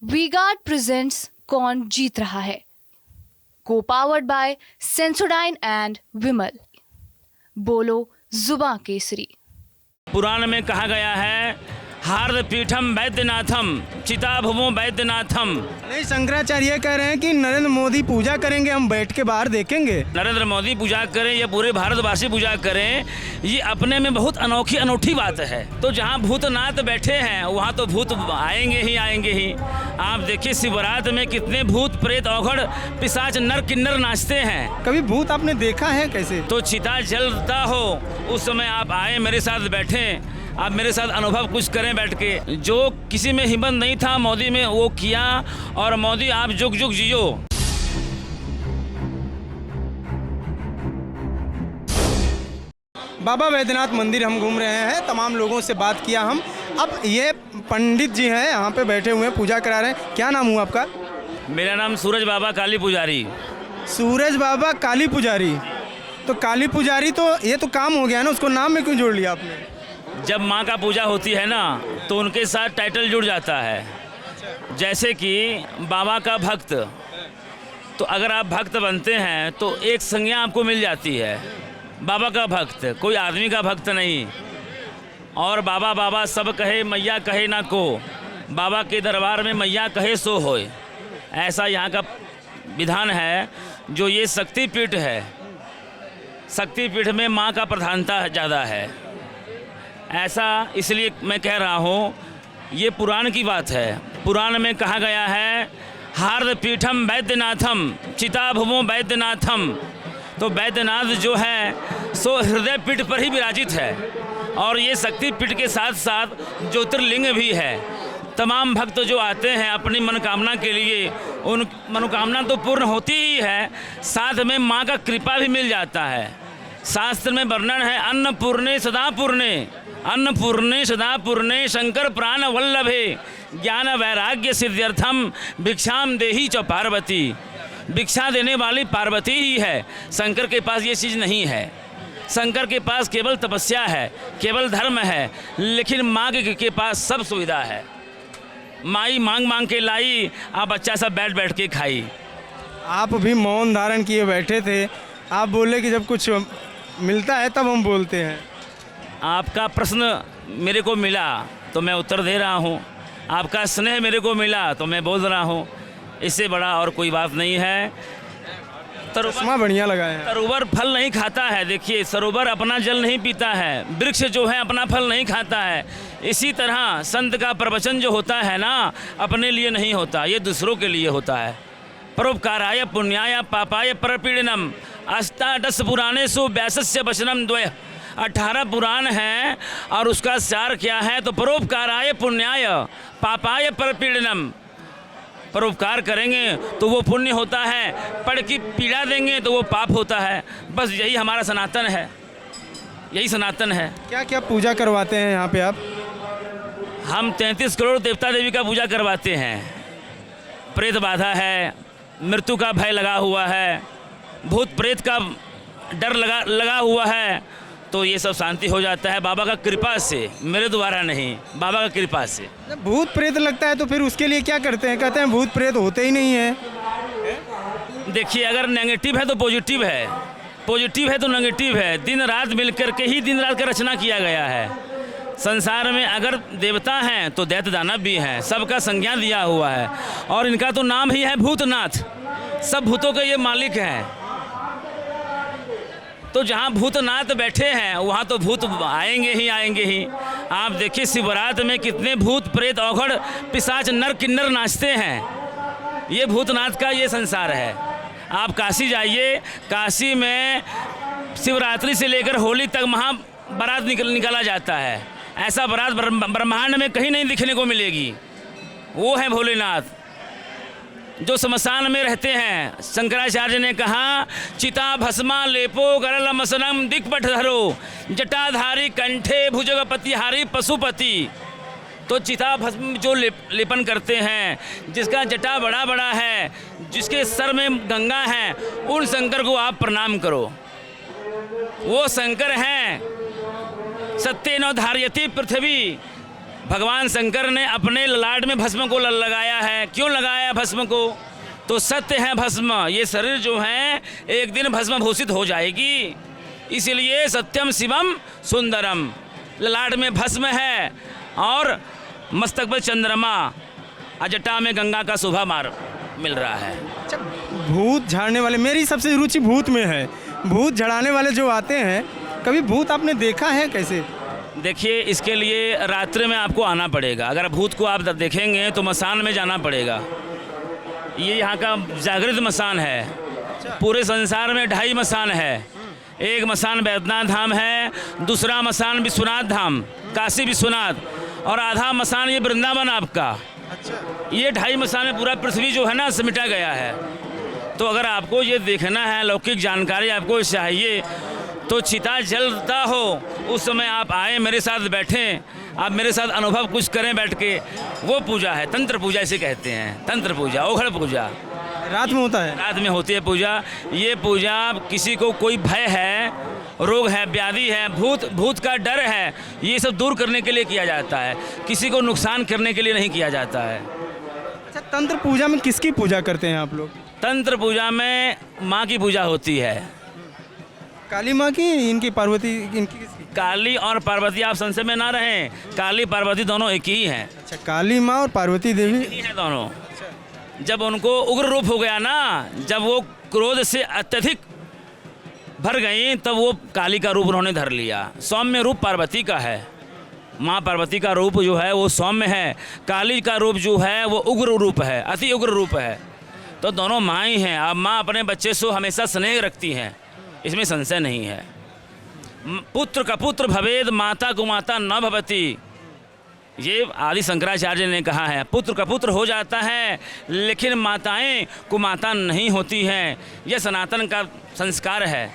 V-Guard presents कौन जीत रहा है, को पावर्ड बाय सेंसोडाइन एंड विमल। बोलो जुबां केसरी। पुराण में कहा गया है हार्द पीठम वैद्यनाथम चिता भुवो वैद्यनाथम। नहीं, शंकराचार्य कह रहे हैं कि नरेंद्र मोदी पूजा करेंगे, हम बैठ के बाहर देखेंगे। नरेंद्र मोदी पूजा करें या पूरे भारतवासी पूजा करें, ये अपने में बहुत अनोखी बात है। तो जहाँ भूतनाथ बैठे हैं वहाँ तो भूत आएंगे ही। आप देखिए शिवरात में कितने भूत प्रेत औघड़ पिशाच नर किन्नर नाचते हैं। कभी भूत आपने देखा है कैसे? तो चिता जलता हो उस समय आप आए, मेरे साथ बैठें, आप मेरे साथ अनुभव कुछ करें बैठ के। जो किसी में हिम्मत नहीं था मोदी में वो किया, और मोदी आप जुग जुग जियो। बाबा वैद्यनाथ मंदिर हम घूम रहे हैं, तमाम लोगों से बात किया हम। अब ये पंडित जी हैं यहाँ पे बैठे हुए हैं, पूजा करा रहे हैं। क्या नाम हुआ आपका? मेरा नाम सूरज बाबा काली पुजारी। सूरज बाबा काली पुजारी। तो काली पुजारी तो ये तो काम हो गया ना, उसको नाम में क्यों जोड़ लिया आपने? जब माँ का पूजा होती है ना तो उनके साथ टाइटल जुड़ जाता है। जैसे कि बाबा का भक्त, तो अगर आप भक्त बनते हैं तो एक संज्ञा आपको मिल जाती है, बाबा का भक्त, कोई आदमी का भक्त नहीं। और बाबा बाबा सब कहे मैया कहे ना को, बाबा के दरबार में मैया कहे सो होए, ऐसा यहाँ का विधान है। जो ये शक्तिपीठ है, शक्तिपीठ में माँ का प्रधानता ज़्यादा है। ऐसा इसलिए मैं कह रहा हूँ, ये पुराण की बात है। पुराण में कहा गया है हार्द पीठम वैद्यनाथम चिता भुवो वैद्यनाथम। तो वैद्यनाथ जो है सो हृदय पीठ पर ही विराजित है, और ये शक्ति पीठ के साथ साथ ज्योतिर्लिंग भी है। तमाम भक्त जो आते हैं अपनी मनोकामना के लिए, उन मनोकामना तो पूर्ण होती ही है, साथ में माँ का कृपा भी मिल जाता है। शास्त्र में वर्णन है अन्नपूर्णे सदा पूर्णे, अन्नपूर्णे सदा पूर्णे शंकर प्राण वल्लभे ज्ञान वैराग्य सिद्ध्यर्थम भिक्षाम देही च पार्वती। भिक्षा देने वाली पार्वती ही है, शंकर के पास ये चीज़ नहीं है। शंकर के पास केवल तपस्या है, केवल धर्म है, लेकिन माँ के पास सब सुविधा है। माई मांग मांग के लाई, आप बच्चा सब बैठ बैठ के खाई। आप भी मौन धारण किए बैठे थे, आप बोले कि जब कुछ मिलता है तब हम बोलते हैं। आपका प्रश्न मेरे को मिला तो मैं उत्तर दे रहा हूँ, आपका स्नेह मेरे को मिला तो मैं बोल रहा हूँ, इससे बड़ा और कोई बात नहीं है। चश्मा बढ़िया लगाए हैं। सरोवर फल नहीं खाता है। देखिए सरोवर अपना जल नहीं पीता है, वृक्ष जो है अपना फल नहीं खाता है। इसी तरह संत का प्रवचन जो होता है ना, अपने लिए नहीं होता, ये दूसरों के लिए होता है। परोपकाराय पुण्याय पापाय परपीड़नम अष्टादश पुराणेषु व्यासस्य वचनम द्वय। 18 पुराण हैं और उसका सार क्या है? तो परोपकाराय पुण्याय पापाय परपीड़नम। परोपकार करेंगे तो वो पुण्य होता है, पढ़ की पीड़ा देंगे तो वो पाप होता है। बस यही हमारा सनातन है, यही सनातन है। क्या क्या पूजा करवाते हैं यहाँ पे आप? हम 33 करोड़ देवता देवी का पूजा करवाते हैं। प्रेत बाधा है, मृत्यु का भय लगा हुआ है, भूत प्रेत का डर लगा हुआ है, तो ये सब शांति हो जाता है बाबा का कृपा से, मेरे द्वारा नहीं, बाबा का कृपा से। भूत प्रेत लगता है तो फिर उसके लिए क्या करते हैं? कहते हैं भूत प्रेत होते ही नहीं है। देखिए अगर नेगेटिव है तो पॉजिटिव है, पॉजिटिव है तो नेगेटिव है। दिन रात मिलकर के ही दिन रात का रचना किया गया है। संसार में अगर देवता हैं तो दैत्य दानव भी हैं, सबका संज्ञा दिया हुआ है, और इनका तो नाम ही है भूतनाथ। सब भूतों के ये मालिक हैं। तो जहाँ भूतनाथ बैठे हैं वहाँ तो भूत आएंगे ही। आप देखिए शिवरात में कितने भूत प्रेत औघड़ पिशाच नर किन्नर नाचते हैं। ये भूतनाथ का ये संसार है। आप काशी जाइए, काशी में शिवरात्रि से लेकर होली तक महाबारात निकाला जाता है। ऐसा बारात ब्रह्मांड में कहीं नहीं दिखने को मिलेगी। वो है भोलेनाथ जो शमशान में रहते हैं। शंकराचार्य ने कहा चिता भस्मा लेपो गरल मसनम दिक्पट धरो जटाधारी कंठे भुजगपतिहारी पशुपति। तो चिता भस्म जो लेपन करते हैं, जिसका जटा बड़ा बड़ा है, जिसके सर में गंगा है, उन शंकर को आप प्रणाम करो। वो शंकर हैं। सत्येन धार्यति पृथ्वी भगवान शंकर ने अपने ललाट में भस्म को लगाया है। क्यों लगाया भस्म को? तो सत्य है भस्म, ये शरीर जो है एक दिन भस्म भूषित हो जाएगी, इसलिए सत्यम शिवम सुंदरम। ललाट में भस्म है और मस्तक पर चंद्रमा, अजटा में गंगा का शोभा मार्ग मिल रहा है। अच्छा, भूत झाड़ने वाले, मेरी सबसे रुचि भूत में है। भूत झड़ाने वाले जो आते हैं, कभी भूत आपने देखा है कैसे? देखिए, इसके लिए रात्रि में आपको आना पड़ेगा। अगर भूत को आप देखेंगे तो मसान में जाना पड़ेगा। ये यहाँ का जागृत मसान है। पूरे संसार में 2.5 मसान है। एक मसान बैद्यनाथ धाम है, दूसरा मसान विश्वनाथ धाम, काशी विश्वनाथ, और आधा मसान ये वृंदावन आपका। ये 2.5 मसान में पूरा पृथ्वी जो है ना समेटा गया है। तो अगर आपको ये देखना है, लौकिक जानकारी आपको चाहिए, तो चिता जलता हो उस समय आप आए, मेरे साथ बैठें, आप मेरे साथ अनुभव कुछ करें बैठ के। वो पूजा है, तंत्र पूजा इसे कहते हैं। तंत्र पूजा, ओघड़ पूजा रात में होता है। रात में होती है पूजा। ये पूजा किसी को कोई भय है, रोग है, व्याधि है, भूत का डर है, ये सब दूर करने के लिए किया जाता है। किसी को नुकसान करने के लिए नहीं किया जाता है। अच्छा, तंत्र पूजा में किसकी पूजा करते हैं आप लोग? तंत्र पूजा में माँ की पूजा होती है। काली माँ की, इनकी पार्वती, इनकी किसकी? काली और पार्वती, आप संशय में ना रहें, काली पार्वती दोनों एक ही हैं। अच्छा, काली माँ और पार्वती देवी एक ही हैं दोनों। जब उनको उग्र रूप हो गया ना, जब वो क्रोध से अत्यधिक भर गई, तब वो काली का रूप उन्होंने धर लिया। सौम्य रूप पार्वती का है। माँ पार्वती का रूप जो है वो सौम्य है, काली का रूप जो है वो उग्र रूप है, अति उग्र रूप है। तो दोनों माँ ही हैं। अब माँ अपने बच्चे से हमेशा स्नेह रखती हैं, इसमें संशय नहीं है। पुत्र का पुत्र भवेद, माता को माता न भवती, ये आदि शंकराचार्य ने कहा है। पुत्र का पुत्र हो जाता है, लेकिन माताएं को माता नहीं होती हैं। यह सनातन का संस्कार है।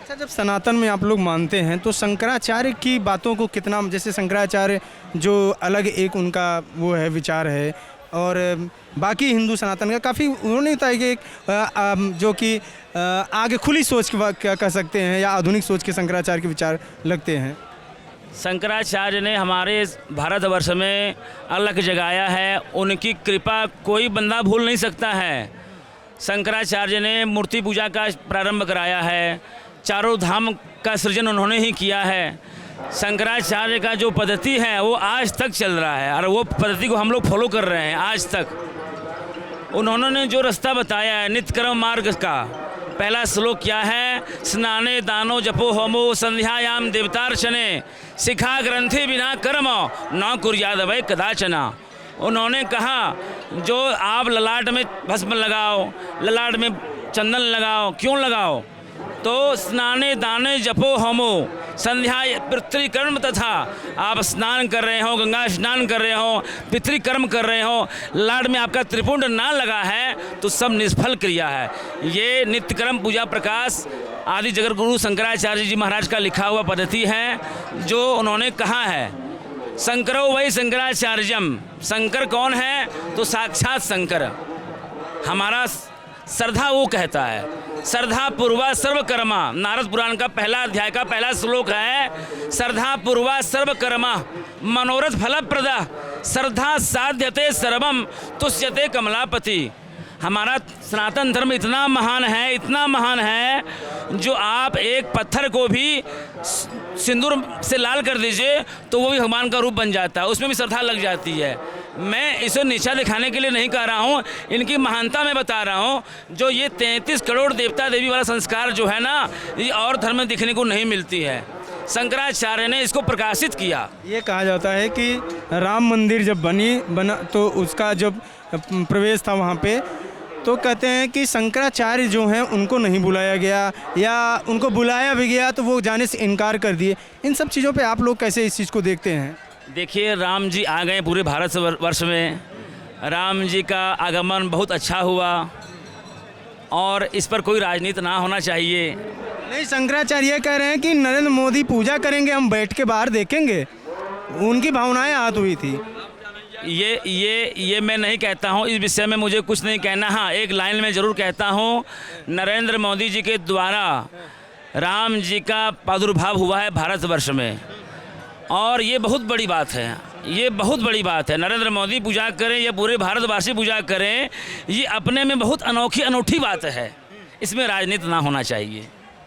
अच्छा, जब सनातन में आप लोग मानते हैं तो शंकराचार्य की बातों को कितना, जैसे शंकराचार्य जो अलग एक उनका वो है, विचार है, और बाकी हिंदू सनातन का काफ़ी उन्होंने बताया कि एक जो कि आगे खुली सोच की क्या कह सकते हैं, या आधुनिक सोच के शंकराचार्य के विचार लगते हैं। शंकराचार्य ने हमारे भारतवर्ष में अलग जगाया है। उनकी कृपा कोई बंदा भूल नहीं सकता है। शंकराचार्य ने मूर्ति पूजा का प्रारंभ कराया है, चारों धाम का सृजन उन्होंने ही किया है। शंकराचार्य का जो पद्धति है वो आज तक चल रहा है, और वो पद्धति को हम लोग फॉलो कर रहे हैं आज तक। उन्होंने जो रास्ता बताया है नित्यकर्म मार्ग का, पहला श्लोक क्या है? स्नाने दानो जपो होमो संध्यायाम देवतार्चने, शिखा ग्रंथि बिना कर्म न कुर्याद वै कदाचना। उन्होंने कहा जो आप ललाट में भस्म लगाओ, ललाट में चंदन लगाओ, क्यों लगाओ? तो स्नाने दाने जपो होमो, संध्या पितृकर्म, तथा आप स्नान कर रहे हो, गंगा स्नान कर रहे हो, पितृकर्म कर रहे हो, लाड में आपका त्रिपुंड ना लगा है तो सब निष्फल क्रिया है। ये नित्यकर्म पूजा प्रकाश आदि जगत गुरु शंकराचार्य जी महाराज का लिखा हुआ पद्धति है, जो उन्होंने कहा है। शंकरो वही शंकराचार्यम। शंकर कौन है? तो साक्षात शंकर। हमारा श्रद्धा वो कहता है, श्रद्धा पूर्वा सर्वकर्मा। नारद पुराण का पहला अध्याय का पहला श्लोक है, श्रद्धा पूर्वा सर्वकर्मा मनोरथ फलप्रदा, श्रद्धा साध्यते सर्वम तुष्यते कमलापति। हमारा सनातन धर्म इतना महान है, इतना महान है, जो आप एक पत्थर को भी सिंदूर से लाल कर दीजिए तो वो भी भगवान का रूप बन जाता है, उसमें भी श्रद्धा लग जाती है। मैं इसे नीचा दिखाने के लिए नहीं कह रहा हूँ, इनकी महानता मैं बता रहा हूँ। जो ये 33 करोड़ देवता देवी वाला संस्कार जो है ना, ये और धर्म में दिखने को नहीं मिलती है। शंकराचार्य ने इसको प्रकाशित किया। ये कहा जाता है कि राम मंदिर जब बना तो उसका जब प्रवेश था वहाँ पे, तो कहते हैं कि शंकराचार्य जो हैं उनको नहीं बुलाया गया, या उनको बुलाया भी गया तो वो जाने से इनकार कर दिए। इन सब चीज़ों पे आप लोग कैसे इस चीज़ को देखते हैं? देखिए, राम जी आ गए पूरे भारतवर्ष में। राम जी का आगमन बहुत अच्छा हुआ, और इस पर कोई राजनीति ना होना चाहिए। नहीं, शंकराचार्य कह रहे हैं कि नरेंद्र मोदी पूजा करेंगे, हम बैठ के बाहर देखेंगे। उनकी भावनाएं आहत हुई थी। ये मैं नहीं कहता हूँ, इस विषय में मुझे कुछ नहीं कहना। हाँ, एक लाइन में ज़रूर कहता हूँ, नरेंद्र मोदी जी के द्वारा राम जी का प्रादुर्भाव हुआ है भारतवर्ष में, और ये बहुत बड़ी बात है। ये बहुत बड़ी बात है। नरेंद्र मोदी पूजा करें या पूरे भारतवासी पूजा करें, ये अपने में बहुत अनोखी अनूठी बात है। इसमें राजनीति ना होना चाहिए।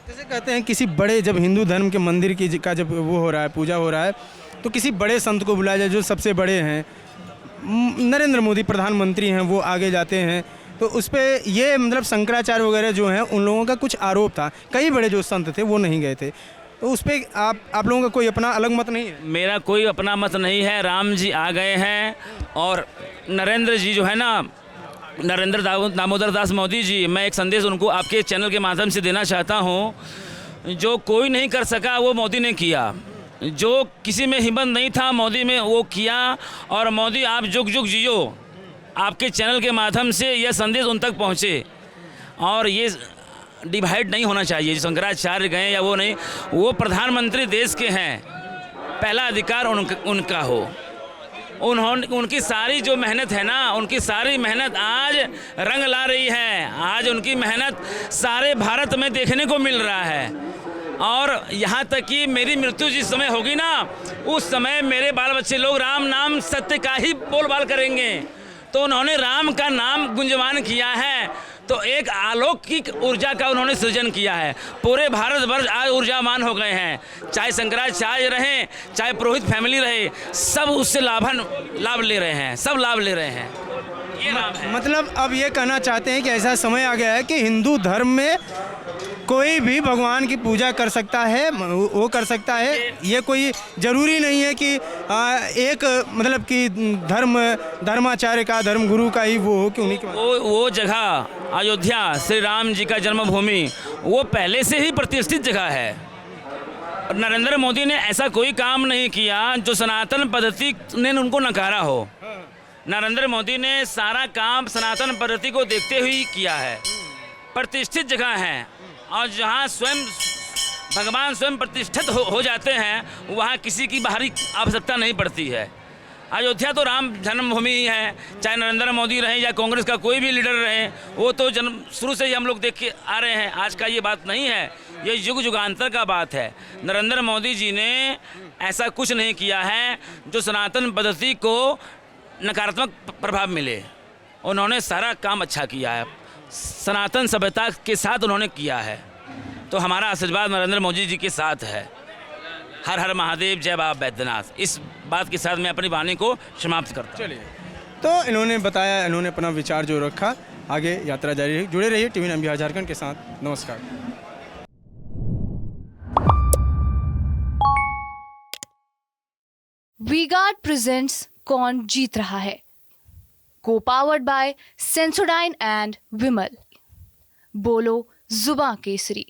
जैसे कहते हैं किसी बड़े, जब हिंदू धर्म के मंदिर की का जब वो हो रहा है, पूजा हो रहा है, तो किसी बड़े संत को बुलाया जाए जो सबसे बड़े हैं। नरेंद्र मोदी प्रधानमंत्री हैं, वो आगे जाते हैं, तो उस पर ये मतलब शंकराचार्य वगैरह जो हैं उन लोगों का कुछ आरोप था। कई बड़े जो संत थे वो नहीं गए थे, तो उस पर आप लोगों का कोई अपना अलग मत नहीं है? मेरा कोई अपना मत नहीं है। राम जी आ गए हैं और नरेंद्र जी जो है ना, नरेंद्र दामोदर दास मोदी जी, मैं एक संदेश उनको आपके चैनल के माध्यम से देना चाहता हूँ। जो कोई नहीं कर सका वो मोदी ने किया, जो किसी में हिम्मत नहीं था मोदी में वो किया। और मोदी आप जुग जुग जियो, आपके चैनल के माध्यम से यह संदेश उन तक पहुँचे। और ये डिवाइड नहीं होना चाहिए, शंकराचार्य गए या वो नहीं, वो प्रधानमंत्री देश के हैं, पहला अधिकार उनका हो। उनकी सारी जो मेहनत है ना, उनकी सारी मेहनत आज रंग ला रही है। आज उनकी मेहनत सारे भारत में देखने को मिल रहा है। और यहाँ तक कि मेरी मृत्यु जिस समय होगी ना, उस समय मेरे बाल बच्चे लोग राम नाम सत्य का ही बोलबाल करेंगे। तो उन्होंने राम का नाम गुंजवान किया है, तो एक अलौकिक ऊर्जा का उन्होंने सृजन किया है। पूरे भारतवर्ष आज ऊर्जावान हो गए हैं, चाहे शंकराचार्य रहें, चाहे पुरोहित फैमिली रहे, सब उससे लाभ ले रहे हैं, सब लाभ ले रहे हैं। ये नाम है। मतलब अब ये कहना चाहते हैं कि ऐसा समय आ गया है कि हिंदू धर्म में कोई भी भगवान की पूजा कर सकता है, वो कर सकता है। ये कोई ज़रूरी नहीं है कि एक मतलब कि धर्माचार्य का, धर्मगुरु का ही वो हो कि उन्हीं के वो जगह अयोध्या श्री राम जी का जन्मभूमि, वो पहले से ही प्रतिष्ठित जगह है। और नरेंद्र मोदी ने ऐसा कोई काम नहीं किया जो सनातन पद्धति ने उनको नकारा हो। नरेंद्र मोदी ने सारा काम सनातन पद्धति को देखते हुए किया है। प्रतिष्ठित जगह है, और जहाँ स्वयं भगवान स्वयं प्रतिष्ठित हो जाते हैं, वहाँ किसी की बाहरी आवश्यकता नहीं पड़ती है। अयोध्या तो राम जन्मभूमि ही है। चाहे नरेंद्र मोदी रहे या कांग्रेस का कोई भी लीडर रहे, वो तो जन्म शुरू से ही हम लोग देख के आ रहे हैं। आज का ये बात नहीं है, ये युग युगांतर का बात है। नरेंद्र मोदी जी ने ऐसा कुछ नहीं किया है जो सनातन पद्धति को नकारात्मक प्रभाव मिले। उन्होंने सारा काम अच्छा किया है, सनातन सभ्यता के साथ उन्होंने किया है। तो हमारा आशीर्वाद नरेंद्र मोदी जी के साथ है। हर हर महादेव, जय बाबा बैद्यनाथ। इस बात के साथ मैं अपनी वाणी को समाप्त करता हूं। चलिए, तो इन्होंने बताया, इन्होंने अपना विचार जो रखा, आगे यात्रा जारी रही। जुड़े रहिए टीवी 9 बिहार झारखंड के साथ। नमस्कार। वीगार्ड प्रेजेंट्स कौन जीत रहा है, को पावर्ड बाय सेंसोडाइन एंड विमल। बोलो जुबां केसरी।